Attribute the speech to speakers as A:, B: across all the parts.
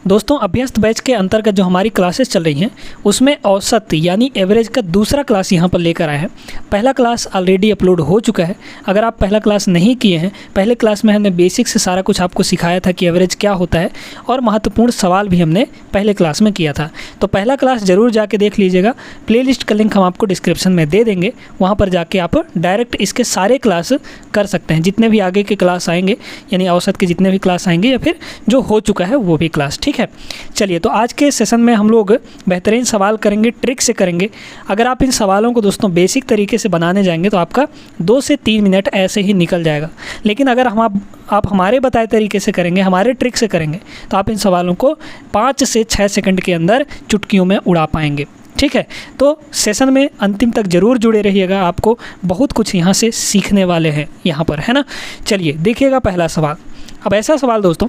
A: दोस्तों अभ्यस्त बैच के अंतर्गत जो हमारी क्लासेस चल रही हैं उसमें औसत यानी एवरेज का दूसरा क्लास यहाँ पर लेकर आए हैं। पहला क्लास ऑलरेडी अपलोड हो चुका है। अगर आप पहला क्लास नहीं किए हैं, पहले क्लास में हमने बेसिक से सारा कुछ आपको सिखाया था कि एवरेज क्या होता है और महत्वपूर्ण सवाल भी हमने पहले क्लास में किया था। तो पहला क्लास ज़रूर जाके देख लीजिएगा। प्लेलिस्ट का लिंक हम आपको डिस्क्रिप्शन में दे देंगे, वहाँ पर जाके आप डायरेक्ट इसके सारे क्लास कर सकते हैं, जितने भी आगे के क्लास आएंगे यानी औसत के जितने भी क्लास आएंगे या फिर जो हो चुका है वो भी क्लास। ठीक है, चलिए तो आज के सेशन में हम लोग बेहतरीन सवाल करेंगे, ट्रिक से करेंगे। अगर आप इन सवालों को दोस्तों बेसिक तरीके से बनाने जाएंगे तो आपका 2 से 3 मिनट ऐसे ही निकल जाएगा। लेकिन अगर आप हमारे बताए तरीके से करेंगे, हमारे ट्रिक से करेंगे तो आप इन सवालों को 5 से 6 सेकंड के अंदर चुटकियों में उड़ा पाएंगे। ठीक है, तो सेशन में अंतिम तक ज़रूर जुड़े रहिएगा, आपको बहुत कुछ यहाँ से सीखने वाले हैं यहाँ पर, है ना। चलिए देखिएगा पहला सवाल। अब ऐसा सवाल दोस्तों,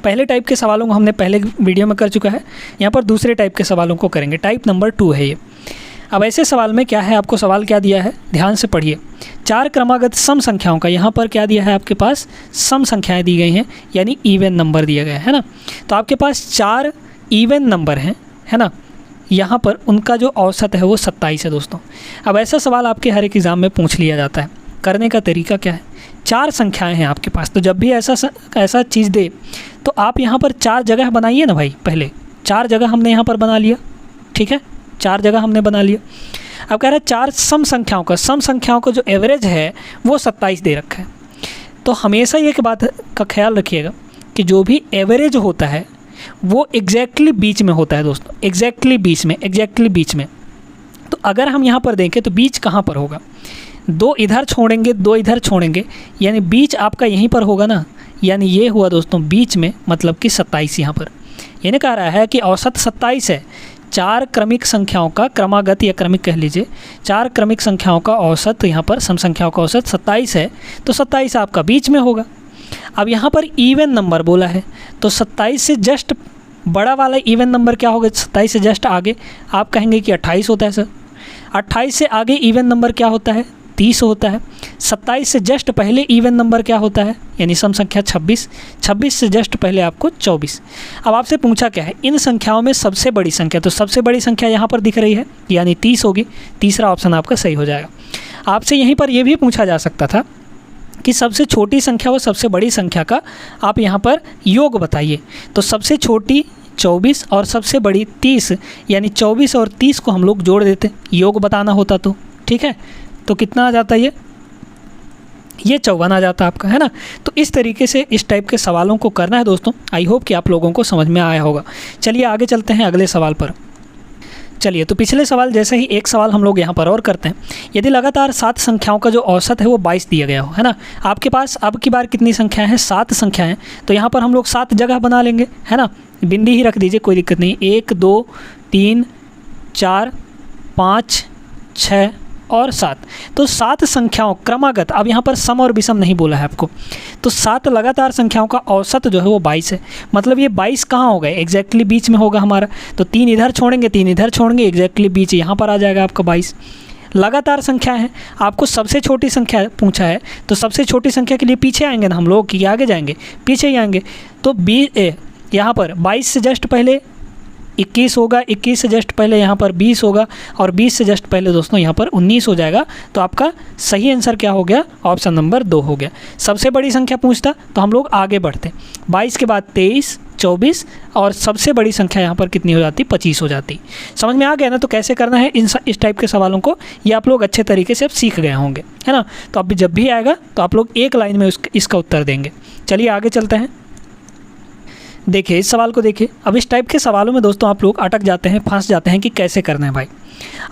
A: पहले टाइप के सवालों को हमने पहले वीडियो में कर चुका है, यहाँ पर दूसरे टाइप के सवालों को करेंगे। टाइप नंबर 2 है ये। अब ऐसे सवाल में क्या है, आपको सवाल क्या दिया है, ध्यान से पढ़िए। 4 क्रमागत सम संख्याओं का यहाँ पर क्या दिया है, आपके पास सम संख्याएं दी गई हैं यानी इवन नंबर दिया गया है ना। तो आपके पास 4 इवन नंबर हैं, है ना। यहाँ पर उनका जो औसत है वो 27 है दोस्तों। अब ऐसा सवाल आपके हर एक एग्ज़ाम में पूछ लिया जाता है। करने का तरीका क्या है, 4 संख्याएं हैं आपके पास, तो जब भी ऐसा चीज़ दे तो आप यहाँ पर 4 जगह बनाइए ना भाई। पहले 4 जगह हमने यहाँ पर बना लिया, ठीक है, 4 जगह हमने बना लिया। अब कह रहा है 4 सम संख्याओं का जो एवरेज है वो 27 दे रखा है। तो हमेशा ये बात का ख्याल रखिएगा कि जो भी एवरेज होता है वो एग्जैक्टली बीच में होता है दोस्तों, एग्जैक्टली बीच में। तो अगर हम यहाँ पर देखें तो बीच कहाँ पर होगा, 2 इधर छोड़ेंगे 2 इधर छोड़ेंगे, यानी बीच आपका यहीं पर होगा ना। यानी ये हुआ दोस्तों बीच में, मतलब कि 27 यहाँ पर। यानी कह रहा है कि औसत 27 है। 4 क्रमिक संख्याओं का, क्रमागत या क्रमिक कह लीजिए, 4 क्रमिक संख्याओं का औसत, यहाँ पर सम संख्याओं का औसत 27 है, तो 27 आपका बीच में होगा। अब यहाँ पर इवन नंबर बोला है, तो 27 से जस्ट बड़ा वाला इवन नंबर क्या होगा, 27 से जस्ट आगे आप कहेंगे कि 28 होता है सर। 28 से आगे इवन नंबर क्या होता है, 30 होता है। 27 से जस्ट पहले इवन नंबर क्या होता है, यानी सम संख्या 26। 26 से जस्ट पहले आपको 24। अब आपसे पूछा क्या है, इन संख्याओं में सबसे बड़ी संख्या, तो सबसे बड़ी संख्या यहाँ पर दिख रही है यानी 30 होगी। तीसरा ऑप्शन आपका सही हो जाएगा। आपसे यहीं पर यह भी पूछा जा सकता था कि सबसे छोटी संख्या और सबसे बड़ी संख्या का आप यहाँ पर योग बताइए। तो सबसे छोटी 24 और सबसे बड़ी 30, यानी 24 और 30 को हम लोग जोड़ देते, योग बताना होता तो। ठीक है, तो कितना आ जाता है, ये 54 आ जाता आपका, है ना। तो इस तरीके से इस टाइप के सवालों को करना है दोस्तों। आई होप कि आप लोगों को समझ में आया होगा। चलिए आगे चलते हैं अगले सवाल पर। चलिए तो पिछले सवाल जैसे ही एक सवाल हम लोग यहाँ पर और करते हैं। यदि लगातार 7 संख्याओं का जो औसत है वो 22 दिया गया हो, है ना। आपके पास अब की बार कितनी संख्या है, 7 संख्या है। तो यहाँ पर हम लोग 7 जगह बना लेंगे, है ना। बिंदी ही रख दीजिए, कोई दिक्कत नहीं। 1 2 3 4 5 6 और 7। तो 7 संख्याओं क्रमागत, अब यहाँ पर सम और विषम नहीं बोला है आपको, तो 7 लगातार संख्याओं का औसत जो है वो 22 है। मतलब ये 22 कहाँ होगा, एग्जैक्टली बीच में होगा हमारा। तो 3 इधर छोड़ेंगे 3 इधर छोड़ेंगे, एग्जैक्टली बीच यहाँ पर आ जाएगा आपका 22। लगातार संख्या है, आपको सबसे छोटी संख्या पूछा है, तो सबसे छोटी संख्या के लिए पीछे आएंगे ना हम लोग, कि आगे जाएंगे, पीछे ही आएंगे। तो यहाँ पर 22 से जस्ट पहले 21 होगा, 21 से जस्ट पहले यहाँ पर 20 होगा, और 20 से जस्ट पहले दोस्तों यहाँ पर 19 हो जाएगा। तो आपका सही आंसर क्या हो गया, ऑप्शन नंबर 2 हो गया। सबसे बड़ी संख्या पूछता तो हम लोग आगे बढ़ते, 22 के बाद 23 24 और सबसे बड़ी संख्या यहाँ पर कितनी हो जाती, 25 हो जाती। समझ में आ गया ना। तो कैसे करना है इस टाइप के सवालों को, ये आप लोग अच्छे तरीके से अब सीख गए होंगे, है ना। तो अब जब भी आएगा तो आप लोग एक लाइन में इसका उत्तर देंगे। चलिए आगे चलते हैं। देखिए इस सवाल को देखिए। अब इस टाइप के सवालों में दोस्तों आप लोग अटक जाते हैं, फंस जाते हैं कि कैसे करना है भाई।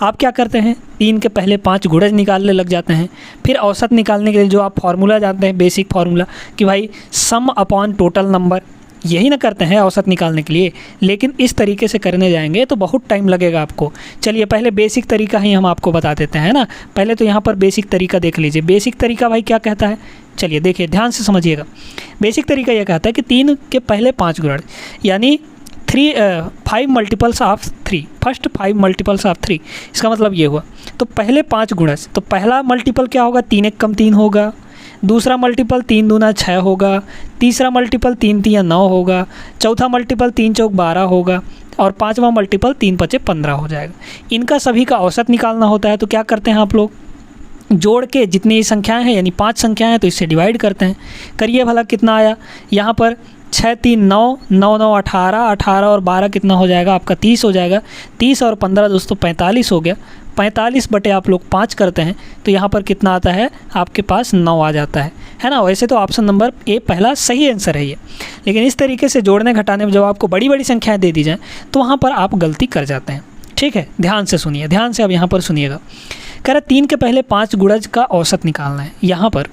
A: आप क्या करते हैं, 3 के पहले 5 गुणज निकालने लग जाते हैं। फिर औसत निकालने के लिए जो आप फार्मूला जानते हैं, बेसिक फार्मूला, कि भाई सम अपॉन टोटल नंबर, यही ना करते हैं औसत निकालने के लिए। लेकिन इस तरीके से करने जाएंगे तो बहुत टाइम लगेगा आपको। चलिए पहले बेसिक तरीका ही हम आपको बता देते हैं ना। पहले तो यहाँ पर बेसिक तरीका देख लीजिए। बेसिक तरीका भाई क्या कहता है, चलिए देखिए ध्यान से समझिएगा। बेसिक तरीका यह कहता है कि 3 के पहले 5 गुणज, यानी 5 multiples of 3, first 5 multiples of 3। इसका मतलब ये हुआ, तो पहले 5 गुणज, तो पहला मल्टीपल क्या होगा, 3 1 कम 3 होगा। दूसरा मल्टीपल 3 दूना 6 होगा, तीसरा मल्टीपल 3 तिया 9 होगा, चौथा मल्टीपल 3 चौक 12 होगा और पांचवा मल्टीपल 3 पचे 15 हो जाएगा। इनका सभी का औसत निकालना होता है। तो क्या करते हैं आप लोग, जोड़ के जितनी संख्याएं हैं यानी 5 संख्याएं हैं तो इससे डिवाइड करते हैं। करिए भला कितना आया, यहाँ पर 6 3 9, 9 9 18, 18 और 12 कितना हो जाएगा आपका 30 हो जाएगा। 30 और 15 दोस्तों 45 हो गया। 45 बटे आप लोग 5 करते हैं तो यहाँ पर कितना आता है आपके पास 9 आ जाता है ना। वैसे तो ऑप्शन नंबर ए पहला सही आंसर है ये, लेकिन इस तरीके से जोड़ने घटाने में जब आपको बड़ी बड़ी संख्याएं दे दी जाएँ तो वहाँ पर आप गलती कर जाते हैं। ठीक है, ध्यान से सुनिए, ध्यान से अब यहाँ पर सुनिएगा। कह रहा 3 के पहले 5 गुणज का औसत निकालना है। यहाँ पर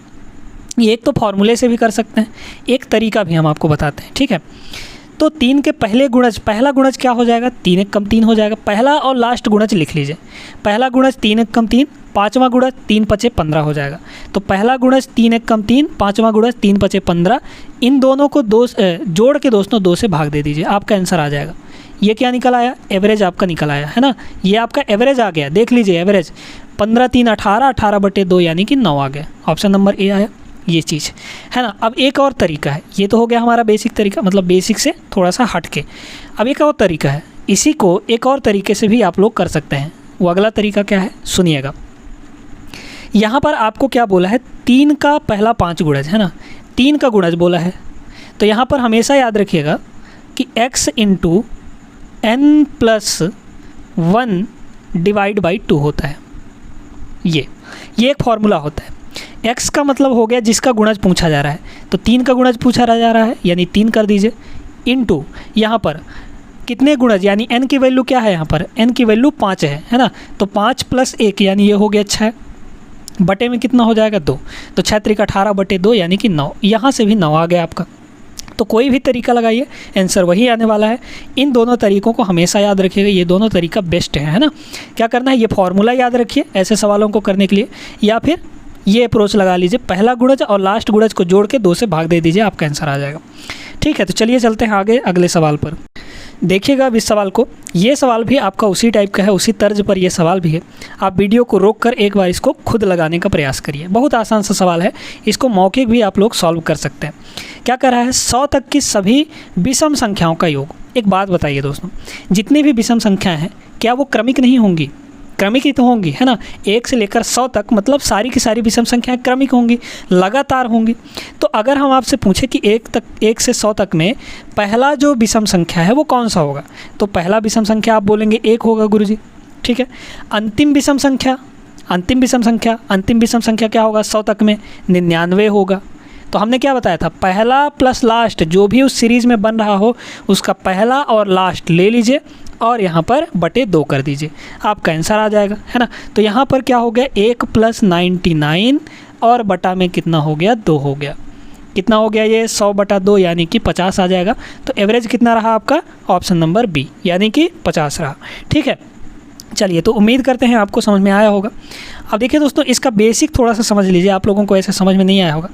A: ये एक तो फॉर्मूले से भी कर सकते हैं, एक तरीका भी हम आपको बताते हैं। ठीक है, तो 3 के पहले गुणज, पहला गुणज क्या हो जाएगा, 3 1 कम 3 हो जाएगा। पहला और लास्ट गुणज लिख लीजिए। पहला गुणज 3 1 कम 3, पाँचवा गुणज 3 पचे 15 हो जाएगा। तो पहला गुणज 3 1 कम 3, पाँचवा गुणज 3 पचे 15। इन दोनों को जोड़ के दोस्तों 2 से भाग दे दीजिए, आपका आंसर आ जाएगा। ये क्या निकल आया, एवरेज आपका निकल आया है ना। ये आपका एवरेज आ गया, देख लीजिए एवरेज 15 3 18, 18 बटे 2 यानी कि 9 आ गया। ऑप्शन नंबर ए आया ये चीज़ है ना। अब एक और तरीका है, ये तो हो गया हमारा बेसिक तरीका, मतलब बेसिक से थोड़ा सा हट के। अब एक और तरीका है, इसी को एक और तरीके से भी आप लोग कर सकते हैं। वो अगला तरीका क्या है सुनिएगा। यहाँ पर आपको क्या बोला है, 3 का पहला 5 गुणज है ना, 3 का गुणज बोला है। तो यहाँ पर हमेशा याद रखिएगा कि x into n plus 1 divide by 2 होता है। ये एक फॉर्मूला होता है। x का मतलब हो गया जिसका गुणज पूछा जा रहा है, तो 3 का गुणज पूछा जा रहा है यानी 3 कर दीजिए, इनटू यहाँ पर कितने गुणज यानी n की वैल्यू क्या है, यहाँ पर n की वैल्यू 5 है ना। तो 5 प्लस 1 यानी ये हो गया 6, बटे में कितना हो जाएगा 2, तो 6 3 18 बटे 2 यानी कि 9। यहाँ से भी 9 आ गया आपका। तो कोई भी तरीका लगाइए आंसर वही आने वाला है। इन दोनों तरीकों को हमेशा याद रखिएगा, ये दोनों तरीका बेस्ट है ना। क्या करना है, ये फॉर्मूला याद रखिए ऐसे सवालों को करने के लिए, या फिर ये अप्रोच लगा लीजिए, पहला गुणज और लास्ट गुणज को जोड़ के 2 से भाग दे दीजिए, आपका आंसर आ जाएगा। ठीक है, तो चलिए चलते हैं आगे अगले सवाल पर। देखिएगा अब इस सवाल को, ये सवाल भी आपका उसी टाइप का है, उसी तर्ज पर ये सवाल भी है। आप वीडियो को रोक कर एक बार इसको खुद लगाने का प्रयास करिए। बहुत आसान सा सवाल है, इसको मौखिक भी आप लोग सॉल्व कर सकते हैं। क्या कर रहा है, 100 तक की सभी विषम संख्याओं का योग। एक बात बताइए दोस्तों, जितनी भी विषम संख्याएं हैं क्या वो क्रमिक नहीं होंगी, क्रमिक ही तो होंगी है ना। 1 से लेकर 100 तक मतलब सारी की सारी विषम संख्याएं क्रमिक होंगी, लगातार होंगी। तो अगर हम आपसे पूछें कि 1 से 100 तक में पहला जो विषम संख्या है वो कौन सा होगा, तो पहला विषम संख्या आप बोलेंगे 1 होगा गुरुजी। ठीक है, अंतिम विषम संख्या क्या होगा 100 तक में, 99 होगा। तो हमने क्या बताया था, पहला प्लस लास्ट जो भी उस सीरीज़ में बन रहा हो उसका पहला और लास्ट ले लीजिए और यहाँ पर बटे 2 कर दीजिए, आपका आंसर आ जाएगा है ना। तो यहाँ पर क्या हो गया, 1 + 99 और बटा में कितना हो गया 2 हो गया। कितना हो गया ये 100 बटा 2 यानी कि 50 आ जाएगा। तो एवरेज कितना रहा आपका, ऑप्शन नंबर बी यानी कि 50 रहा। ठीक है, चलिए तो उम्मीद करते हैं आपको समझ में आया होगा। अब देखिए दोस्तों, इसका बेसिक थोड़ा सा समझ लीजिए, आप लोगों को ऐसे समझ में नहीं आया होगा।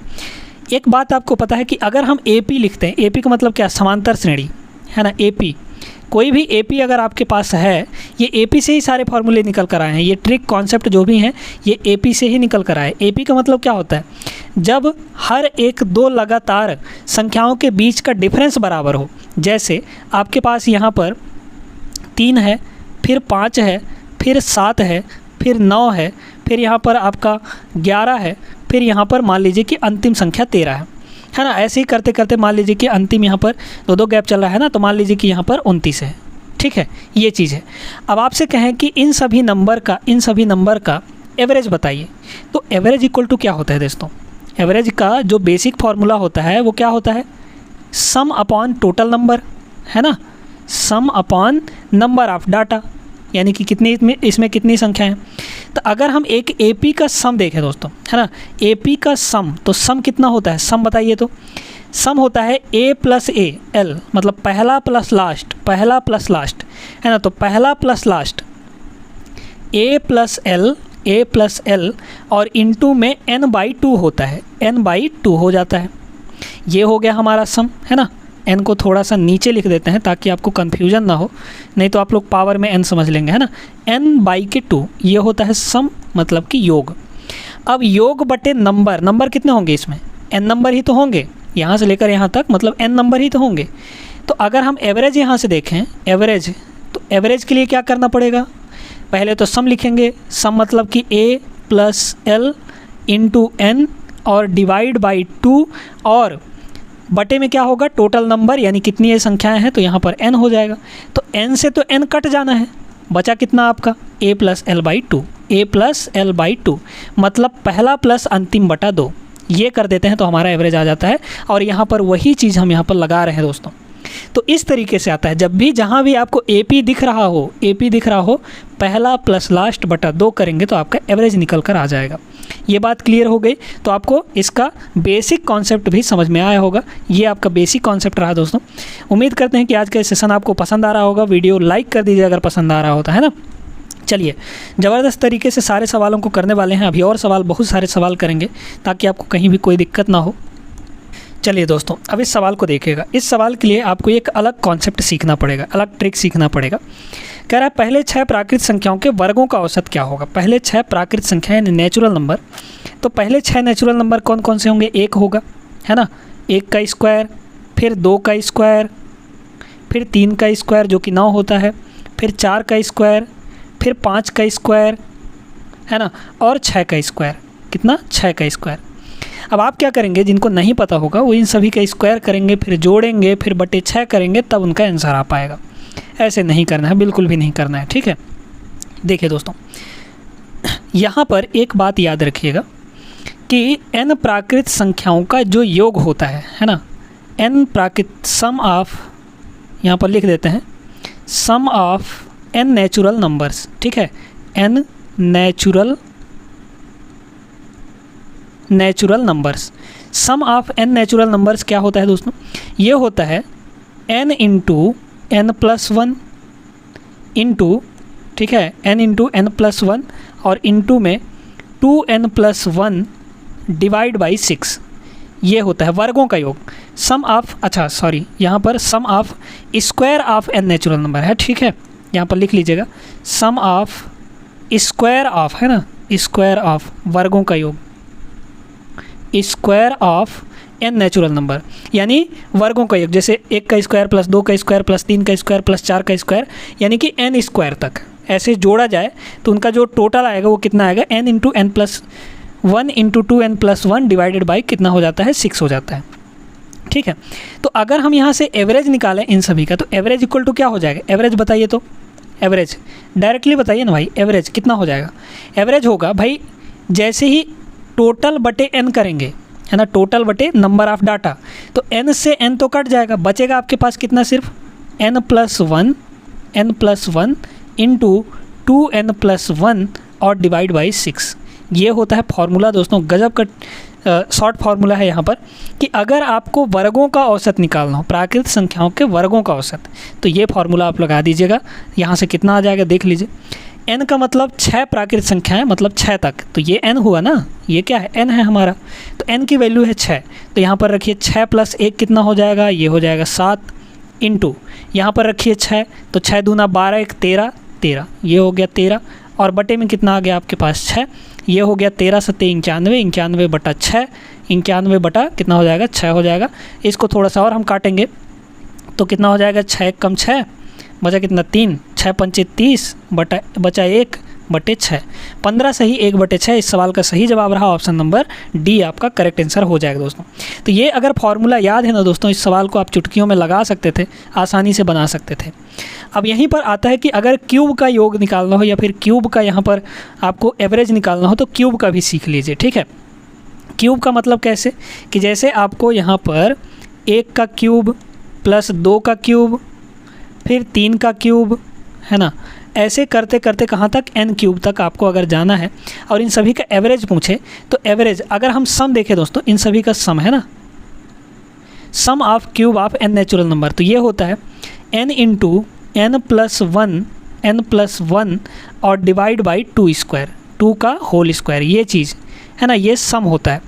A: एक बात आपको पता है कि अगर हम AP लिखते हैं, AP का मतलब क्या, समांतर श्रेणी है ना। AP कोई भी AP अगर आपके पास है, ये AP से ही सारे फार्मूले निकल कर आए हैं, ये ट्रिक कॉन्सेप्ट जो भी हैं ये AP से ही निकल कर आए। AP का मतलब क्या होता है, जब हर एक 2 लगातार संख्याओं के बीच का डिफरेंस बराबर हो। जैसे आपके पास यहाँ पर 3 है, फिर 5 है, फिर 7 है, फिर 9 है, फिर यहाँ पर आपका 11 है, फिर यहाँ पर मान लीजिए कि अंतिम संख्या 13 है ना। ऐसे ही करते करते मान लीजिए कि अंतिम यहाँ पर 2 गैप चल रहा है ना, तो मान लीजिए कि यहाँ पर 29 है। ठीक है, ये चीज़ है। अब आपसे कहें कि इन सभी नंबर का एवरेज बताइए, तो एवरेज इक्वल टू क्या होता है दोस्तों, एवरेज का जो बेसिक फार्मूला होता है वो क्या होता है, सम अपॉन टोटल नंबर है ना, सम अपॉन नंबर ऑफ डाटा, यानी कि कितनी इसमें कितनी संख्या है। तो अगर हम एक AP का सम देखें दोस्तों है ना, AP का सम, तो सम कितना होता है, सम बताइए। तो सम होता है A + A L, मतलब पहला प्लस लास्ट है ना। तो पहला प्लस लास्ट A + L और इनटू में n/2 होता है, n/2 हो जाता है। ये हो गया हमारा सम है ना। n को थोड़ा सा नीचे लिख देते हैं ताकि आपको कन्फ्यूजन ना हो, नहीं तो आप लोग पावर में n समझ लेंगे है ना। n/2 ये होता है सम, मतलब कि योग। अब योग बटे नंबर, नंबर कितने होंगे इसमें, n नंबर ही तो होंगे, यहाँ से लेकर यहाँ तक मतलब n नंबर ही तो होंगे। तो अगर हम एवरेज यहाँ से देखें, एवरेज, तो एवरेज के लिए क्या करना पड़ेगा, पहले तो सम लिखेंगे, सम मतलब कि a plus l into n और डिवाइड बाई 2 और बटे में क्या होगा, टोटल नंबर यानी कितनी ये संख्याएं हैं, तो यहाँ पर n हो जाएगा। तो n से तो n कट जाना है, बचा कितना आपका a plus L by 2, a plus L by 2 मतलब पहला प्लस अंतिम बटा 2, ये कर देते हैं तो हमारा एवरेज आ जाता है। और यहाँ पर वही चीज़ हम यहाँ पर लगा रहे हैं दोस्तों। तो इस तरीके से आता है, जब भी जहाँ भी आपको AP दिख रहा हो, पहला प्लस लास्ट बटा 2 करेंगे तो आपका एवरेज निकल कर आ जाएगा। ये बात क्लियर हो गई, तो आपको इसका बेसिक कॉन्सेप्ट भी समझ में आया होगा। ये आपका बेसिक कॉन्सेप्ट रहा दोस्तों। उम्मीद करते हैं कि आज का सेशन आपको पसंद आ रहा होगा। वीडियो लाइक कर दीजिए अगर पसंद आ रहा होता है ना। चलिए, ज़बरदस्त तरीके से सारे सवालों को करने वाले हैं। अभी और सवाल, बहुत सारे सवाल करेंगे ताकि आपको कहीं भी कोई दिक्कत ना हो। चलिए दोस्तों, अब इस सवाल को देखिएगा। इस सवाल के लिए आपको एक अलग कॉन्सेप्ट सीखना पड़ेगा, अलग ट्रिक सीखना पड़ेगा। कह रहा है पहले 6 प्राकृत संख्याओं के वर्गों का औसत क्या होगा। पहले 6 प्राकृत संख्याएं नेचुरल नंबर, तो पहले 6 नेचुरल नंबर कौन कौन से होंगे, 1 होगा, है ना, 1 का स्क्वायर, फिर 2 का स्क्वायर, फिर 3 का स्क्वायर जो कि 9 होता है, फिर 4 का स्क्वायर, फिर 5 का स्क्वायर, है ना, और 6 का स्क्वायर। कितना, 6 का स्क्वायर। अब आप क्या करेंगे, जिनको नहीं पता होगा वो इन सभी का स्क्वायर करेंगे, फिर जोड़ेंगे, फिर बटे 6 करेंगे, तब उनका आंसर आ पाएगा। ऐसे नहीं करना है, बिल्कुल भी नहीं करना है, ठीक है। देखिए दोस्तों, यहाँ पर एक बात याद रखिएगा कि n प्राकृत संख्याओं का जो योग होता है ना, n प्राकृत सम ऑफ, यहाँ पर लिख देते हैं sum of n natural numbers, ठीक है, n natural numbers, sum of n natural numbers क्या होता है दोस्तों, ये होता है n into n plus 1 into, ठीक है, n इंटू n प्लस 1 और इंटू में 2n प्लस 1 डिवाइड बाई 6, ये होता है वर्गों का योग। सम ऑफ, अच्छा सॉरी, यहाँ पर sum of square of n natural number है, ठीक है, यहाँ पर लिख लीजिएगा सम ऑफ स्क्वायर ऑफ, है ना, स्क्वायर ऑफ वर्गों का योग, square of n natural number यानी वर्गों का योग। जैसे 1 का स्क्वायर प्लस 2 का स्क्वायर प्लस 3 का स्क्वायर प्लस 4 का स्क्वायर, यानी कि n स्क्वायर तक ऐसे जोड़ा जाए तो उनका जो टोटल आएगा वो कितना आएगा, n into n plus 1 into 2n plus 1 divided by कितना हो जाता है, 6 हो जाता है, ठीक है। तो अगर हम यहाँ से एवरेज निकालें इन सभी का, तो एवरेज इक्वल टू क्या हो जाएगा, एवरेज बताइए तो, एवरेज डायरेक्टली बताइए ना भाई, एवरेज कितना हो जाएगा। एवरेज होगा भाई जैसे ही टोटल बटे n करेंगे, है ना, टोटल बटे नंबर ऑफ़ डाटा, तो n से n तो कट जाएगा, बचेगा आपके पास कितना, सिर्फ n plus 1 into 2n plus 1 और डिवाइड बाई 6। ये होता है फॉर्मूला दोस्तों, गजब का शॉर्ट फार्मूला है यहाँ पर कि अगर आपको वर्गों का औसत निकालना हो, प्राकृत संख्याओं के वर्गों का औसत, तो ये फार्मूला आप लगा दीजिएगा। यहाँ से कितना आ जाएगा देख लीजिए, n का मतलब 6 प्राकृत संख्याएं, मतलब 6 तक, तो ये n हुआ ना, ये क्या है, n है हमारा, तो n की वैल्यू है 6, तो यहाँ पर रखिए 6 प्लस 1 कितना हो जाएगा, ये हो जाएगा 7 इंटू, यहाँ पर रखिए 6, तो 6 दूना 12 1 13, ये हो गया 13 और बटे में कितना आ गया आपके पास 6, ये हो गया 13 सत्ते 91, 91 बटा 6, 91 बटा कितना हो जाएगा 6 हो जाएगा। इसको थोड़ा सा और हम काटेंगे तो कितना हो जाएगा, 6 कम 6 बचा कितना 3, 6 पंचे 30 बचा 1 बटे 6, 15 सही 1 बटे 6। इस सवाल का सही जवाब रहा ऑप्शन नंबर डी, आपका करेक्ट आंसर हो जाएगा दोस्तों। तो ये अगर फॉर्मूला याद है ना दोस्तों, इस सवाल को आप चुटकियों में लगा सकते थे, आसानी से बना सकते थे। अब यहीं पर आता है कि अगर क्यूब का योग निकालना हो या फिर क्यूब का यहाँ पर आपको एवरेज निकालना हो, तो क्यूब का भी सीख लीजिए, ठीक है। क्यूब का मतलब कैसे, कि जैसे आपको यहाँ पर 1 का क्यूब प्लस 2 का क्यूब फिर 3 का क्यूब, है ना, ऐसे करते करते कहाँ तक, n क्यूब तक आपको अगर जाना है और इन सभी का एवरेज पूछे, तो एवरेज अगर हम सम देखें दोस्तों, इन सभी का सम है ना, sum of cube of n natural number, तो ये होता है n इंटू n प्लस 1 और डिवाइड बाई 2 स्क्वायर, 2 का होल स्क्वायर, ये चीज़ है ना, ये सम होता है।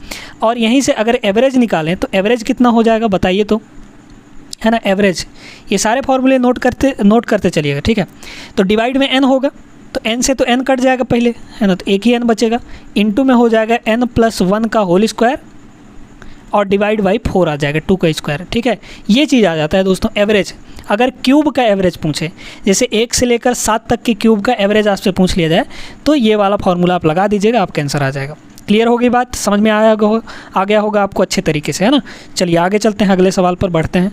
A: और यहीं से अगर एवरेज निकालें तो एवरेज कितना हो जाएगा बताइए तो, है ना, एवरेज। ये सारे फॉर्मूले नोट करते चलिएगा, ठीक है। तो डिवाइड में n होगा, तो तो n से तो n कट जाएगा पहले, है ना, तो एक ही n बचेगा, इनटू में हो जाएगा n+1 का होल स्क्वायर और डिवाइड बाई 4 आ जाएगा 2 का स्क्वायर। ठीक है, ये चीज़ आ जाता है दोस्तों एवरेज। अगर क्यूब का एवरेज पूछे, जैसे 1 से लेकर 7 तक के क्यूब का एवरेज आपसे पूछ लिया जाए, तो ये वाला फॉर्मूला आप लगा दीजिएगा, आपका आंसर आ जाएगा। क्लियर हो गई बात, समझ में आ गया होगा आपको अच्छे तरीके से, है ना। चलिए आगे चलते हैं, अगले सवाल पर बढ़ते हैं।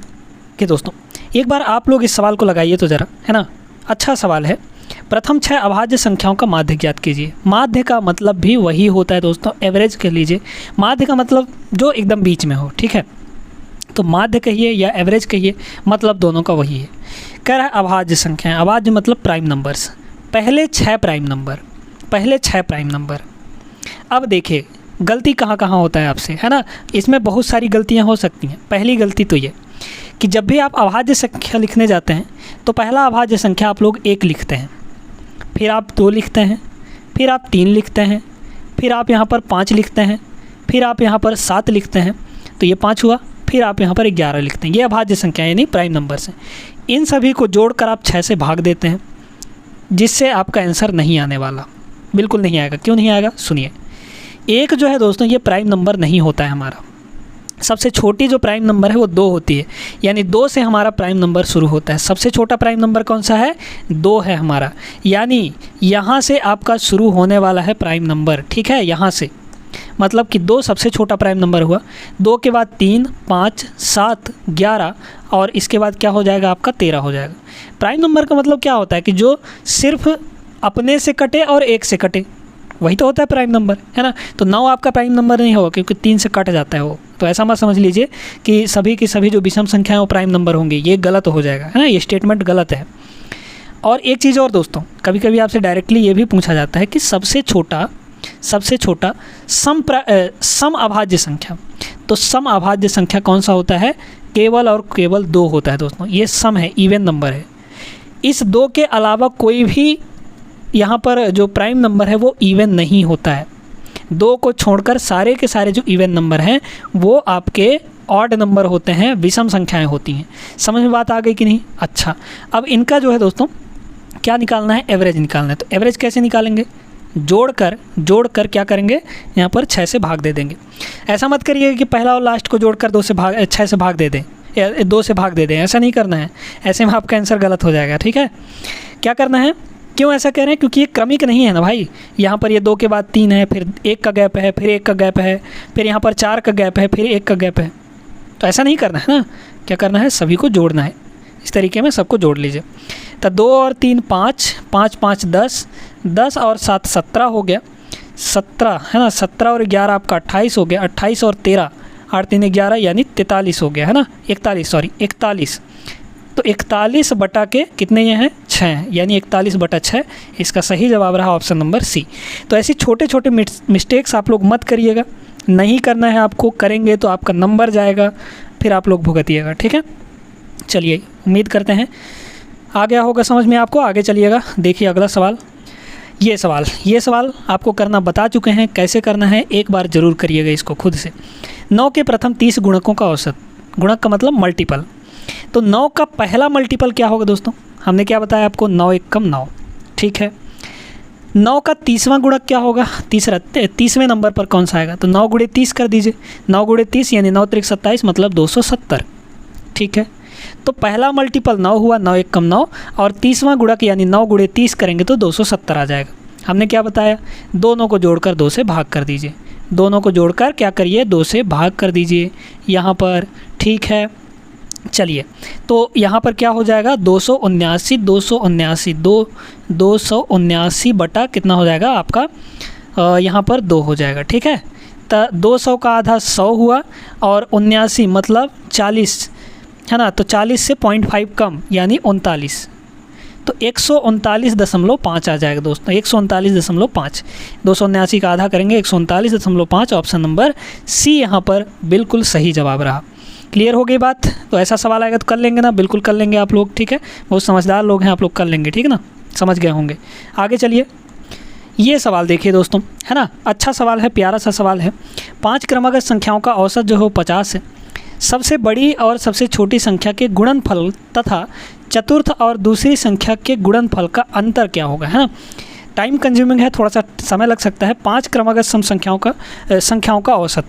A: कि दोस्तों एक बार आप लोग इस सवाल को लगाइए तो ज़रा, है ना, अच्छा सवाल है। प्रथम 6 अभाज्य संख्याओं का माध्य ज्ञात कीजिए। माध्य का मतलब भी वही होता है दोस्तों, एवरेज कह लीजिए। माध्य का मतलब जो एकदम बीच में हो, ठीक है, तो माध्य कहिए या एवरेज कहिए, मतलब दोनों का वही है। कह रहा है अभाज्य संख्याएं, अभाज्य मतलब प्राइम नंबर्स, पहले 6 प्राइम नंबर, पहले 6 प्राइम नंबर। अब देखिए गलती कहाँ कहाँ होता है आपसे, है ना, इसमें बहुत सारी गलतियाँ हो सकती हैं। पहली गलती तो ये कि जब भी आप अभाज्य संख्या लिखने जाते हैं तो पहला अभाज्य संख्या आप लोग 1 लिखते हैं, फिर आप 2 लिखते हैं, फिर आप 3 लिखते हैं, फिर आप यहाँ पर 5 लिखते हैं, फिर आप यहाँ पर 7 लिखते हैं, तो ये 5 हुआ, फिर आप यहाँ पर 11 लिखते हैं। ये अभाज्य संख्या यानी प्राइम नंबर्स हैं। इन सभी को जोड़कर आप 6 से भाग देते हैं, जिससे आपका आंसर नहीं आने वाला, बिल्कुल नहीं आएगा। क्यों नहीं आएगा, सुनिए। एक जो है दोस्तों ये प्राइम नंबर नहीं होता है हमारा, सबसे छोटी जो प्राइम नंबर है वो 2 होती है, यानी 2 से हमारा प्राइम नंबर शुरू होता है। सबसे छोटा प्राइम नंबर कौन सा है, 2 है हमारा, यानी यहाँ से आपका शुरू होने वाला है प्राइम नंबर। ठीक है, यहाँ से मतलब कि 2 सबसे छोटा प्राइम नंबर हुआ, 2 के बाद 3, 5, 7, 11 और इसके बाद क्या हो जाएगा आपका 13 हो जाएगा। प्राइम नंबर का मतलब क्या होता है कि जो सिर्फ अपने से कटे और 1 से कटे, वही तो होता है प्राइम नंबर, है ना। तो 9 आपका प्राइम नंबर नहीं होगा क्योंकि 3 से कट जाता है वो। तो ऐसा मत समझ लीजिए कि सभी की सभी जो विषम संख्याएं वो प्राइम नंबर होंगे, ये गलत हो जाएगा, है ना, ये स्टेटमेंट गलत है। और एक चीज़ और दोस्तों, कभी कभी आपसे डायरेक्टली ये भी पूछा जाता है कि सबसे छोटा सम अभाज्य संख्या, तो सम अभाज्य संख्या कौन सा होता है, केवल और केवल 2 होता है दोस्तों। ये सम है, इवन नंबर है। इस 2 के अलावा कोई भी यहाँ पर जो प्राइम नंबर है वो इवन नहीं होता है। 2 को छोड़कर सारे के सारे जो इवन नंबर हैं वो आपके ऑड नंबर होते हैं, विषम संख्याएं होती हैं। समझ में बात आ गई कि नहीं। अच्छा, अब इनका जो है दोस्तों क्या निकालना है, एवरेज निकालना है। तो एवरेज कैसे निकालेंगे, जोड़कर क्या करेंगे, यहाँ पर 6 से भाग दे देंगे। ऐसा मत करिए कि पहला और लास्ट को जोड़कर 6 से भाग दे दें या 2 से भाग दे दें, ऐसा नहीं करना है। ऐसे में आपका आंसर गलत हो जाएगा। ठीक है, क्या करना है, क्यों ऐसा कह रहे हैं, क्योंकि ये क्रमिक नहीं है ना भाई। यहाँ पर ये 2 के बाद 3 है, फिर 1 का गैप है, फिर 1 का गैप है, फिर यहाँ पर 4 का गैप है, फिर 1 का गैप है। तो ऐसा नहीं करना है ना, क्या करना है, सभी को जोड़ना है। इस तरीके में सबको जोड़ लीजिए। तो 2 और 3 5, 5 5 10, 10 और 7 17 हो गया, 17 है ना, 17 और 11 आपका 28 हो गया, 28 और 13 8 3 11 यानी 43 हो गया, है ना, 41। तो 41 बटा के कितने ये हैं, 6, यानी 41 बटा 6। इसका सही जवाब रहा ऑप्शन नंबर सी। तो ऐसी छोटे छोटे मिस्टेक्स आप लोग मत करिएगा, नहीं करना है आपको, करेंगे तो आपका नंबर जाएगा, फिर आप लोग भुगतिएगा। ठीक है, चलिए उम्मीद करते हैं आ गया होगा समझ में आपको। आगे चलिएगा, देखिए अगला सवाल। ये सवाल आपको करना बता चुके हैं, कैसे करना है एक बार ज़रूर करिएगा इसको खुद से। 9 के प्रथम 30 गुणकों का औसत, गुणक का मतलब मल्टीपल। तो 9 का पहला मल्टीपल क्या होगा दोस्तों, हमने क्या बताया आपको, 9 1 कम 9। ठीक है, 9 का 30वां गुणक क्या होगा, 30वें नंबर पर कौन सा आएगा, तो 9 गुणे 30 कर दीजिए। 9 गुणे 30 यानी 9 त्रिक 27 मतलब 270। ठीक है, तो पहला मल्टीपल 9 हुआ, 9 1 कम 9, और 30वां गुणक यानी 9 गुणे 30 करेंगे तो 270 आ जाएगा। हमने क्या बताया, दोनों को जोड़कर 2 से भाग कर दीजिए। दोनों को जोड़कर क्या करिए, 2 से भाग कर दीजिए यहाँ पर। ठीक है, चलिए तो यहाँ पर क्या हो जाएगा, 279 बटा कितना हो जाएगा आपका, यहाँ पर 2 हो जाएगा। ठीक है, तो 200 का आधा 100 हुआ और 79 मतलब 40, है ना, तो 40 से 0.5 कम यानी 39, तो 139.5 आ जाएगा दोस्तों, 139.5। 279 का आधा करेंगे 139.5, ऑप्शन नंबर सी यहाँ पर बिल्कुल सही जवाब रहा। क्लियर हो गई बात। तो ऐसा सवाल आएगा तो कर लेंगे ना, बिल्कुल कर लेंगे आप लोग। ठीक है, बहुत समझदार लोग हैं आप लोग, कर लेंगे। ठीक है ना, समझ गए होंगे। आगे चलिए, ये सवाल देखिए दोस्तों, है ना, अच्छा सवाल है, प्यारा सा सवाल है। 5 क्रमागत संख्याओं का औसत जो है वो 50 है। सबसे बड़ी और सबसे छोटी संख्या के गुणनफल तथा चतुर्थ और दूसरी संख्या के गुणनफल का अंतर क्या होगा, है ना। टाइम कंज्यूमिंग है, थोड़ा सा समय लग सकता है। 5 क्रमागत सम संख्याओं का औसत।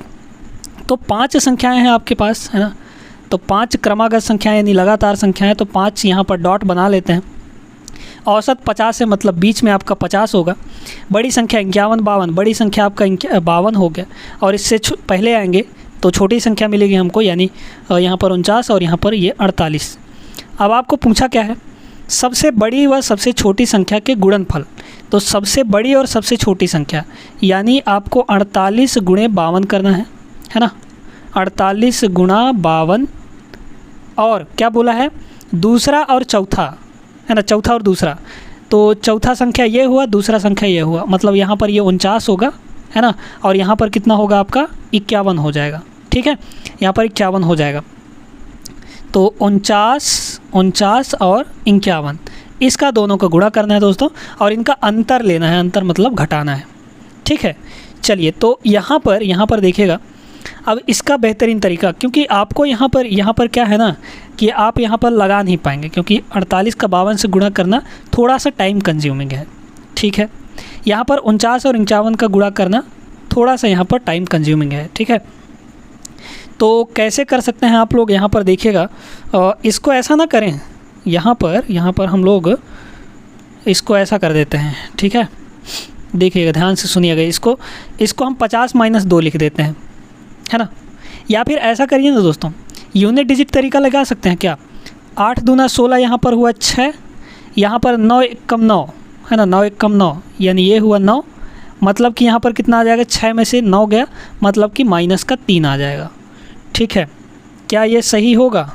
A: तो 5 संख्याएं हैं आपके पास, है ना, तो 5 क्रमागत संख्याएं यानी लगातार संख्याएं, तो 5 यहाँ पर डॉट बना लेते हैं। औसत 50 है, मतलब बीच में आपका 50 होगा। बड़ी संख्या 51, 52, बड़ी संख्या आपका 52 हो गया, और इससे पहले आएंगे तो छोटी संख्या मिलेगी हमको, यानी यहाँ पर 49 और यहाँ पर ये 48। अब आपको पूछा क्या है, सबसे बड़ी व सबसे छोटी संख्या के गुणनफल। तो सबसे बड़ी और सबसे छोटी संख्या यानी आपको 48 गुणे 52 करना है ना, 48 गुणा 52, और क्या बोला है, दूसरा और चौथा, है ना, चौथा और दूसरा। तो चौथा संख्या ये हुआ, दूसरा संख्या ये हुआ, मतलब यहाँ पर ये 49 होगा, है ना, और यहाँ पर कितना होगा आपका 51 हो जाएगा। ठीक है, यहाँ पर 51 हो जाएगा। तो 49 और 51, इसका दोनों का गुणा करना है दोस्तों, और इनका अंतर लेना है, अंतर मतलब घटाना है। ठीक है, चलिए, तो यहाँ पर देखिएगा। अब इसका बेहतरीन तरीका, क्योंकि आपको यहाँ पर क्या है ना कि आप यहाँ पर लगा नहीं पाएंगे, क्योंकि 48 का 52 से गुणा करना थोड़ा सा टाइम कंज्यूमिंग है। ठीक है, यहाँ पर 49 और 51 का गुणा करना थोड़ा सा यहाँ पर टाइम कंज्यूमिंग है। ठीक है, तो कैसे कर सकते हैं आप लोग, यहाँ पर देखिएगा। इसको ऐसा ना करें, यहाँ पर हम लोग इसको ऐसा कर देते हैं। ठीक है, देखिएगा, ध्यान से सुनिएगा। इसको हम 50 - 2 लिख देते हैं, है ना, या फिर ऐसा करिए ना दोस्तों, यूनिट डिजिट तरीका लगा सकते हैं क्या। 8 दूना 16, यहाँ पर हुआ 6, यहाँ पर 9 कम 9, है ना, 9 कम 9 यानी ये हुआ 9, मतलब कि यहाँ पर कितना आ जाएगा, 6 में से 9 गया, मतलब कि -3 आ जाएगा। ठीक है, क्या ये सही होगा?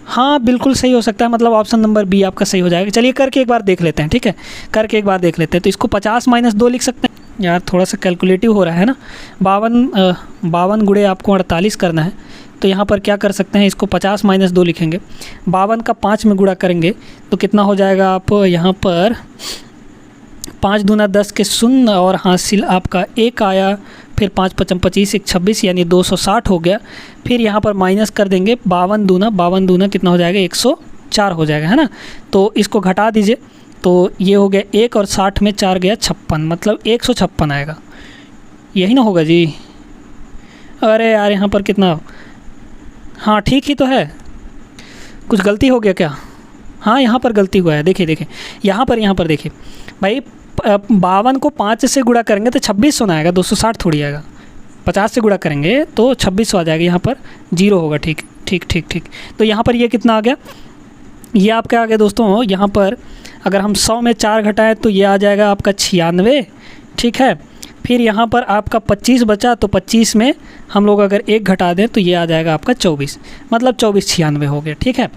A: हाँ, बिल्कुल सही हो सकता है, मतलब ऑप्शन नंबर बी आपका सही हो जाएगा। चलिए करके एक बार देख लेते हैं। ठीक है, करके एक बार देख लेते हैं। तो इसको 50 - 2 लिख सकते हैं। यार थोड़ा सा कैलकुलेटिव हो रहा है ना, 52 गुणे आपको 48 करना है। तो यहाँ पर क्या कर सकते हैं, इसको 50 - 2 लिखेंगे, 52 का 5 में गुणा करेंगे तो कितना हो जाएगा, आप यहाँ पर 5 दूना 10 के 0 और हासिल आपका 1 आया, फिर 5 × 5 = 25, 1 26 यानी 260 हो गया। फिर यहाँ पर माइनस कर देंगे, 52 दूना कितना हो जाएगा, 104 हो जाएगा, है ना। तो इसको घटा दीजिए, तो ये हो गया 1 और 60 में 4 गया 56, मतलब 156 आएगा। यही ना होगा जी? अरे यार यहाँ पर कितना, हाँ ठीक ही तो है, कुछ गलती हो गया क्या? हाँ यहाँ पर गलती हुआ है, देखिए यहाँ पर देखिए भाई, 52 को 5 से गुणा करेंगे तो 2600 आएगा, 260 थोड़ी आएगा। 50 से गुणा करेंगे तो 2600 आ जाएगा, यहाँ पर 0 होगा। ठीक। तो यहाँ पर ये कितना आ गया, ये आपका आ गया दोस्तों। यहाँ पर अगर हम 100 में 4 घटाएं तो ये आ जाएगा आपका 96। ठीक है, फिर यहाँ पर आपका 25 बचा, तो 25 में हम लोग अगर 1 घटा दें तो ये आ जाएगा आपका 24, मतलब 2496 हो गया। ठीक है,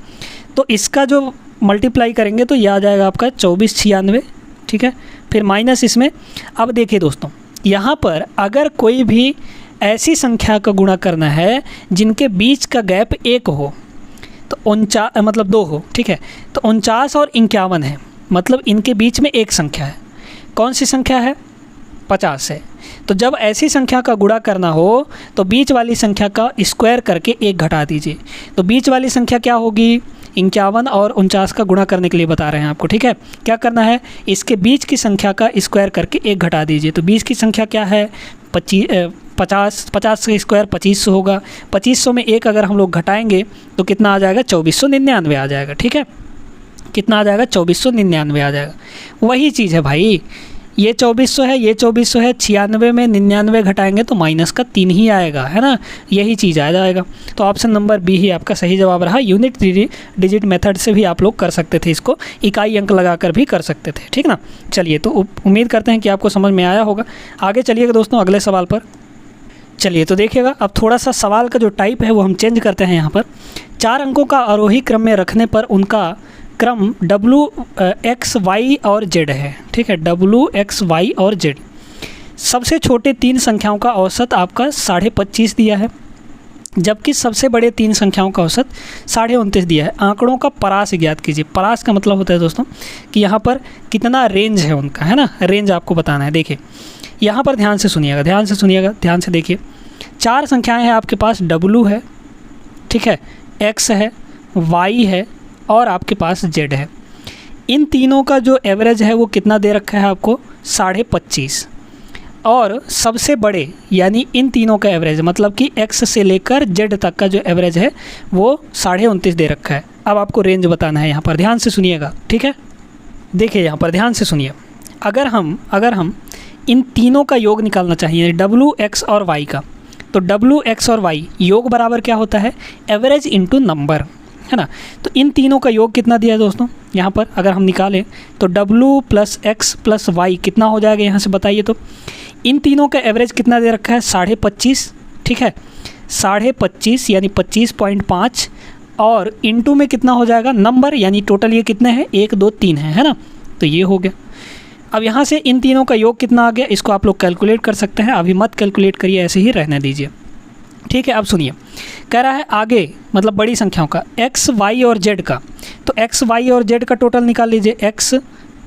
A: तो इसका जो मल्टीप्लाई करेंगे तो ये आ जाएगा आपका 2496। ठीक है, फिर माइनस इसमें। अब देखिए दोस्तों, यहाँ पर अगर कोई भी ऐसी संख्या का गुणा करना है जिनके बीच का गैप 1 हो, तो 49 मतलब 2 हो। ठीक है, तो 49 और 51 है, मतलब इनके बीच में एक संख्या है। कौन सी संख्या है? 50 है। तो जब ऐसी संख्या का गुणा करना हो तो बीच वाली संख्या का स्क्वायर करके 1 घटा दीजिए। तो बीच वाली संख्या क्या होगी? 51 और 49 का गुणा करने के लिए बता रहे हैं आपको। ठीक है, क्या करना है, इसके बीच की संख्या का स्क्वायर करके 1 घटा दीजिए। तो बीच की संख्या क्या है? 50 का स्क्वायर 2500 होगा। 2500 में 1 अगर हम लोग घटाएंगे तो कितना आ जाएगा? 2499 आ जाएगा। ठीक है, कितना आ जाएगा? 2499 आ जाएगा। वही चीज़ है भाई, ये 2400 है, ये 2400 है, 96 में 99 घटाएंगे तो -3 ही आएगा, है ना। यही चीज़ आ जाएगा। तो ऑप्शन नंबर बी ही आपका सही जवाब रहा। यूनिट डिजिट मेथड से भी आप लोग कर सकते थे, इसको इकाई अंक लगाकर भी कर सकते थे। ठीक ना। चलिए, तो उम्मीद करते हैं कि आपको समझ में आया होगा। आगे चलिएगा दोस्तों अगले सवाल पर। चलिए, तो देखिएगा, अब थोड़ा सा सवाल का जो टाइप है वो हम चेंज करते हैं। यहाँ पर 4 अंकों का आरोही क्रम में रखने पर उनका क्रम W, X, Y और Z है। ठीक है, W, X, Y और Z। सबसे छोटे 3 संख्याओं का औसत आपका 25.5 दिया है, जबकि सबसे बड़े 3 संख्याओं का औसत 29.5 दिया है। आंकड़ों का परास ज्ञात कीजिए। परास का मतलब होता है दोस्तों कि यहाँ पर कितना रेंज है उनका, है ना, रेंज आपको बताना है। देखिए यहाँ पर ध्यान से सुनिएगा, ध्यान से देखिए। 4 संख्याएँ हैं आपके पास, W है, ठीक है, X है, Y है और आपके पास Z है। इन तीनों का जो एवरेज है वो कितना दे रखा है आपको 25.5, और सबसे बड़े यानी इन तीनों का एवरेज मतलब कि x से लेकर z तक का जो एवरेज है वो 29.5 दे रखा है। अब आपको रेंज बताना है, यहाँ पर ध्यान से सुनिएगा, ठीक है। देखिए यहाँ पर ध्यान से सुनिए, अगर हम इन तीनों का योग निकालना चाहिए w, x और y का, तो w, x और y योग बराबर क्या होता है, एवरेज इंटू नंबर, है ना। तो इन तीनों का योग कितना दिया है दोस्तों, यहाँ पर अगर हम निकालें तो w plus x plus y कितना हो जाएगा, यहाँ से बताइए। तो इन तीनों का एवरेज कितना दे रखा है 25.5, ठीक है, 25.5 यानी 25.5, और इंटू में कितना हो जाएगा नंबर, यानी टोटल ये कितने हैं 1 2 3 है ना। तो ये हो गया। अब यहाँ से इन तीनों का योग कितना आ गया, इसको आप लोग कैलकुलेट कर सकते हैं, अभी मत कैलकुलेट करिए, ऐसे ही रहने दीजिए, ठीक है। अब सुनिए, कह रहा है आगे मतलब बड़ी संख्याओं का x, y और z का, तो x, y और z का टोटल निकाल लीजिए, x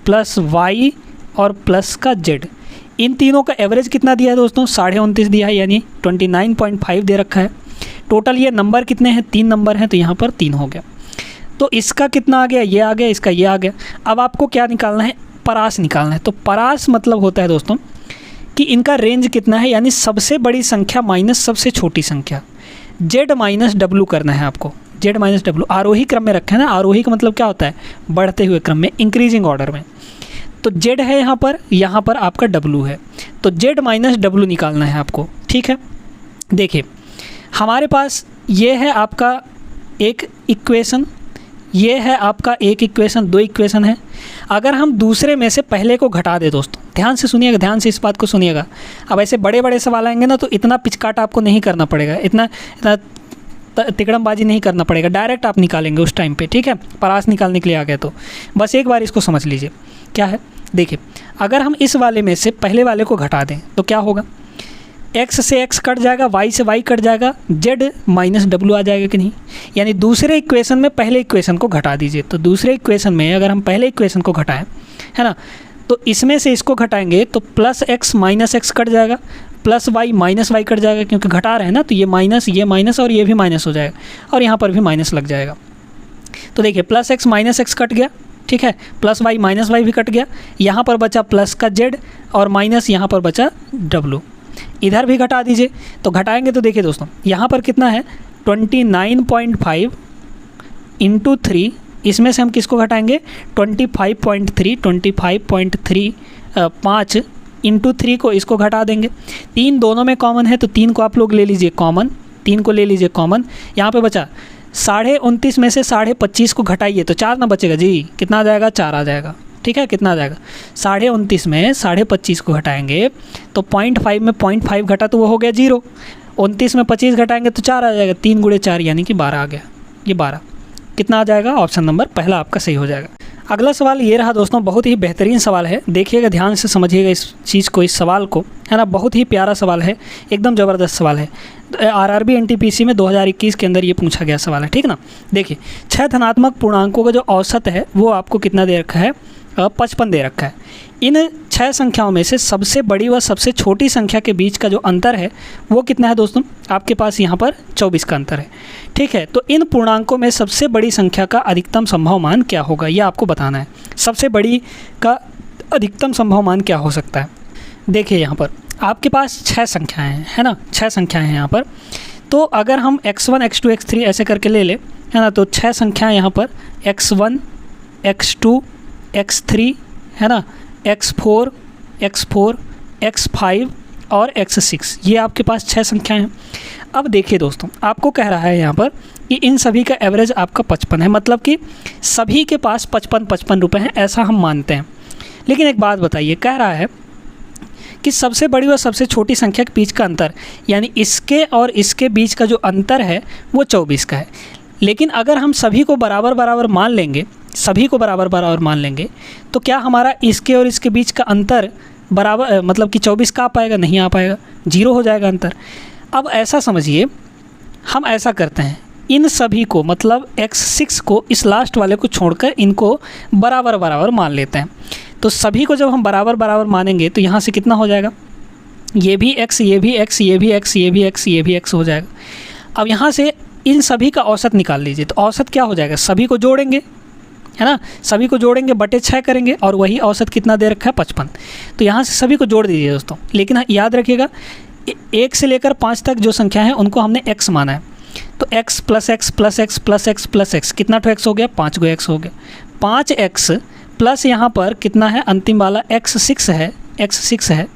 A: प्लस y और प्लस का z। इन तीनों का एवरेज कितना दिया है दोस्तों 29.5 दिया है, यानी 29.5 दे रखा है। टोटल ये नंबर कितने हैं, 3 नंबर हैं, तो यहाँ पर 3 हो गया। तो इसका कितना आ गया, ये आ गया, इसका ये आ गया। अब आपको क्या निकालना है, परास निकालना है। तो परास मतलब होता है दोस्तों कि इनका रेंज कितना है, यानी सबसे बड़ी संख्या माइनस सबसे छोटी संख्या, z माइनस डब्लू करना है आपको, z माइनस डब्लू। आरोही क्रम में रखा है ना, आरोही का मतलब क्या होता है, बढ़ते हुए क्रम में, इंक्रीजिंग ऑर्डर में। तो z है यहाँ पर आपका w है, तो z माइनस डब्लू निकालना है आपको, ठीक है। देखिए हमारे पास ये है आपका एक इक्वेशन, ये है आपका एक इक्वेशन, 2 इक्वेशन है। अगर हम दूसरे में से पहले को घटा दे दोस्तों, ध्यान से सुनिएगा, ध्यान से इस बात को सुनिएगा। अब ऐसे बड़े बड़े सवाल आएंगे ना, तो इतना पिचकाट आपको नहीं करना पड़ेगा, इतना तिकड़मबाजी नहीं करना पड़ेगा, डायरेक्ट आप निकालेंगे उस टाइम पे, ठीक है। परास निकालने के लिए आ गया तो बस एक बार इसको समझ लीजिए क्या है। देखिए अगर हम इस वाले में से पहले वाले को घटा दें तो क्या होगा, x से x कट जाएगा, y से y कट जाएगा, z माइनस डब्लू आ जाएगा कि नहीं। यानी दूसरे इक्वेशन में पहले इक्वेशन को घटा दीजिए। तो दूसरे इक्वेशन में अगर हम पहले इक्वेशन को घटाएं, है ना, तो इसमें से इसको घटाएंगे तो plus x minus x cut जाएगा, plus y minus y cut जाएगा, क्योंकि घटा रहे हैं ना, तो ये माइनस और ये भी माइनस हो जाएगा, और यहाँ पर भी माइनस लग जाएगा। तो देखिए plus x minus x cut गया, ठीक है, प्लस y माइनस y भी कट गया, यहाँ पर बचा प्लस का z और माइनस यहाँ पर बचा w। इधर भी घटा दीजिए, तो घटाएंगे तो देखिए दोस्तों यहाँ पर कितना है 29.5 इंटू 3, इसमें से हम किसको घटाएंगे 25.3 5 इंटू 3 को इसको घटा देंगे। 3 दोनों में कॉमन है, तो 3 को आप लोग ले लीजिए कॉमन, 3 को ले लीजिए कॉमन। यहाँ पे बचा 29.5 में से 25.5 को घटाइए तो 4 ना बचेगा जी, कितना आ जाएगा 4 आ जाएगा, ठीक है। कितना आ जाएगा 29.5 में 25.5 को घटाएंगे तो 0.5 में 0.5 घटा तो वो हो गया 0, 29 में 25 घटाएंगे तो 4 आ जाएगा, 3 गुणे 4 यानी कि 12 आ गया। ये 12 कितना आ जाएगा, ऑप्शन नंबर पहला आपका सही हो जाएगा। अगला सवाल ये रहा दोस्तों, बहुत ही बेहतरीन सवाल है, देखिएगा ध्यान से समझिएगा इस चीज़ को, इस सवाल को, है ना। बहुत ही प्यारा सवाल है, एकदम ज़बरदस्त सवाल है। आरआरबी एनटीपीसी में 2021 के अंदर ये पूछा गया सवाल है, ठीक ना। देखिए 6 धनात्मक पूर्णांकों का जो औसत है वो आपको कितना दे रखा है 55 दे रखा है। इन 6 संख्याओं में से सबसे बड़ी व सबसे छोटी संख्या के बीच का जो अंतर है वो कितना है दोस्तों, आपके पास यहाँ पर 24 का अंतर है, ठीक है। तो इन पूर्णांकों में सबसे बड़ी संख्या का अधिकतम संभव मान क्या होगा, ये आपको बताना है। सबसे बड़ी का अधिकतम संभव मान क्या हो सकता है। देखिए यहाँ पर आपके पास 6 संख्याएँ हैं, है ना, 6 संख्याएँ हैं यहाँ पर। तो अगर हम x1 x2 x3 ऐसे करके ले लें, है ना, तो 6 संख्याएँ यहाँ पर x1 x2 x3, है ना, x4 x5 और x6, ये आपके पास 6 संख्याएँ हैं। अब देखिए दोस्तों, आपको कह रहा है यहाँ पर कि इन सभी का एवरेज आपका 55 है, मतलब कि सभी के पास 55 रुपये हैं, ऐसा हम मानते हैं। लेकिन एक बात बताइए, कह रहा है कि सबसे बड़ी व सबसे छोटी संख्या के बीच का अंतर, यानी इसके और इसके बीच का जो अंतर है वो 24 का है। लेकिन अगर हम सभी को बराबर बराबर मान लेंगे, सभी को बराबर बराबर मान लेंगे, तो क्या हमारा इसके और इसके बीच का अंतर बराबर मतलब कि 24 का आ पाएगा, नहीं आ पाएगा, 0 हो जाएगा अंतर। अब ऐसा समझिए, हम ऐसा करते हैं, इन सभी को मतलब x6 को इस लास्ट वाले को छोड़कर इनको बराबर बराबर मान लेते हैं। तो सभी को जब हम बराबर बराबर मानेंगे तो यहाँ से कितना हो जाएगा, ये भी x, ये भी x, ये भी x, ये भी x, ये भी x हो जाएगा। अब यहाँ से इन सभी का औसत निकाल लीजिए, तो औसत क्या हो जाएगा, सभी को जोड़ेंगे, है ना। सभी को जोड़ेंगे बटे 6 करेंगे और वही औसत कितना दे रखा है 55। तो यहाँ से सभी को जोड़ दीजिए दोस्तों, लेकिन याद रखिएगा 1 से लेकर 5 तक जो संख्या है उनको हमने x माना है। तो x plus x plus x plus x plus x कितना तो x हो गया, 5 गो x हो गया। 5x प्लस यहाँ पर कितना है अंतिम वाला x6 है, x6 है,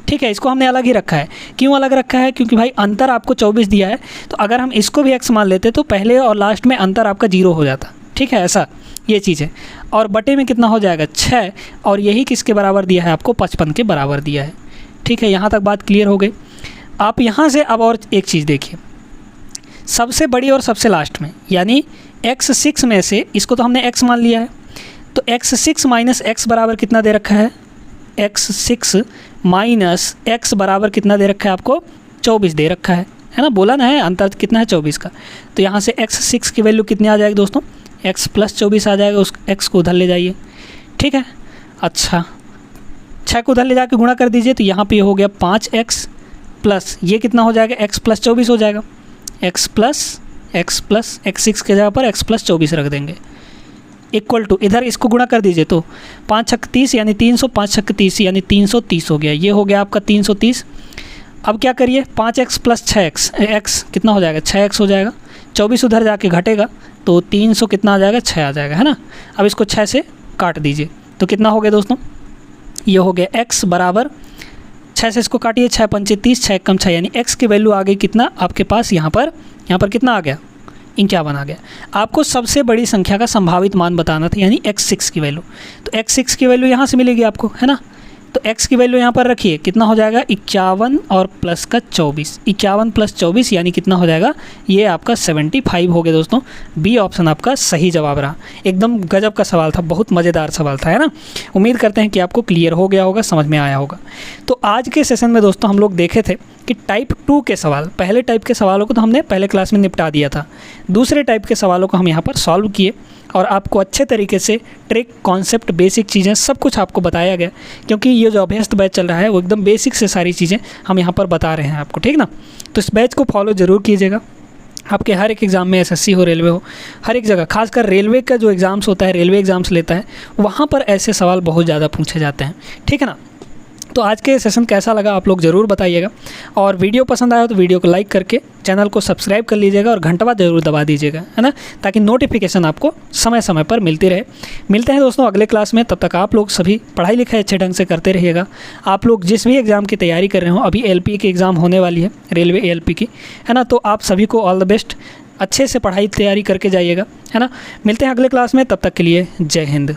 A: ठीक है। इसको हमने अलग ही रखा है। क्यों अलग रखा है? क्योंकि भाई अंतर आपको 24 दिया है, तो अगर हम इसको भी x मान लेते तो पहले और लास्ट में अंतर आपका 0 हो जाता, ठीक है, ऐसा ये चीज़ है। और बटे में कितना हो जाएगा 6, और यही किसके बराबर दिया है आपको, 55 के बराबर दिया है, ठीक है। यहाँ तक बात क्लियर हो गई। आप यहाँ से अब और एक चीज़ देखिए, सबसे बड़ी और सबसे लास्ट में, यानी x6 में से इसको तो हमने x मान लिया है, तो x6 माइनस x बराबर कितना दे रखा है, x6 माइनस x बराबर कितना दे रखा है आपको, 24 दे रखा है ना। बोला ना है अंतर कितना है 24 का। तो यहाँ से x6 की वैल्यू कितनी आ जाएगी दोस्तों, x प्लस 24 आ जाएगा। उस x को उधर ले जाइए, ठीक है। अच्छा 6 को उधर ले जाके गुणा कर दीजिए, तो यहाँ पे हो गया 5x प्लस ये कितना हो जाएगा, x प्लस 24 हो जाएगा। x प्लस x6 के जगह पर x प्लस 24 रख देंगे, इक्वल टू इधर इसको गुणा कर दीजिए, तो 5 छक्के 30 यानी 300, 5 छक्के 30 यानी 330 हो गया। ये हो गया आपका 330। अब क्या करिए, 5x प्लस 6x, x कितना हो जाएगा, 6x हो जाएगा। 24 उधर जाके घटेगा तो 300 कितना आ जाएगा, 6 आ जाएगा, है ना। अब इसको 6 से काट दीजिए, तो कितना हो गया दोस्तों, ये हो गया x बराबर 6 से इसको काटिए, 6 पंचे 30, 6 कम 6 यानी x की वैल्यू आ गई कितना आपके पास, यहाँ पर कितना आ गया, 51 आ गया। आपको सबसे बड़ी संख्या का संभावित मान बताना था, यानी x6 की वैल्यू। तो x6 की वैल्यू यहाँ से मिलेगी आपको, है ना। तो x की वैल्यू यहाँ पर रखिए, कितना हो जाएगा 51 और प्लस का 24, 51 प्लस 24 यानी कितना हो जाएगा, ये आपका 75 हो गया दोस्तों। बी ऑप्शन आपका सही जवाब रहा। एकदम गजब का सवाल था, बहुत मज़ेदार सवाल था, है ना। उम्मीद करते हैं कि आपको क्लियर हो गया होगा, समझ में आया होगा। तो आज के सेशन में दोस्तों हम लोग देखे थे कि टाइप 2 के सवाल, पहले टाइप के सवालों को तो हमने पहले क्लास में निपटा दिया था, दूसरे टाइप के सवालों को हम यहाँ पर सॉल्व किए और आपको अच्छे तरीके से ट्रिक, कॉन्सेप्ट, बेसिक चीज़ें सब कुछ आपको बताया गया, क्योंकि ये जो अभ्यस्त बैच चल रहा है वो एकदम बेसिक से सारी चीज़ें हम यहाँ पर बता रहे हैं आपको, ठीक ना। तो इस बैच को फॉलो ज़रूर कीजिएगा। आपके हर एक एग्ज़ाम में एसएससी हो, रेलवे हो, हर एक जगह, खासकर रेलवे का जो एग्ज़ाम्स होता है, रेलवे एग्ज़ाम्स लेता है, वहाँ पर ऐसे सवाल बहुत ज़्यादा पूछे जाते हैं, ठीक है ना। तो आज के सेशन कैसा लगा आप लोग ज़रूर बताइएगा, और वीडियो पसंद आया तो वीडियो को लाइक करके चैनल को सब्सक्राइब कर लीजिएगा और घंटा ज़रूर दबा दीजिएगा, है ना, ताकि नोटिफिकेशन आपको समय समय पर मिलती रहे। मिलते हैं दोस्तों अगले क्लास में, तब तक आप लोग सभी पढ़ाई लिखाई अच्छे ढंग से करते रहिएगा। आप लोग जिस भी एग्ज़ाम की तैयारी कर रहे हो, अभी LP की एग्ज़ाम होने वाली है, रेलवे LP की, है ना, तो आप सभी को ऑल द बेस्ट, अच्छे से पढ़ाई तैयारी करके जाइएगा, है ना। मिलते हैं अगले क्लास में, तब तक के लिए जय हिंद।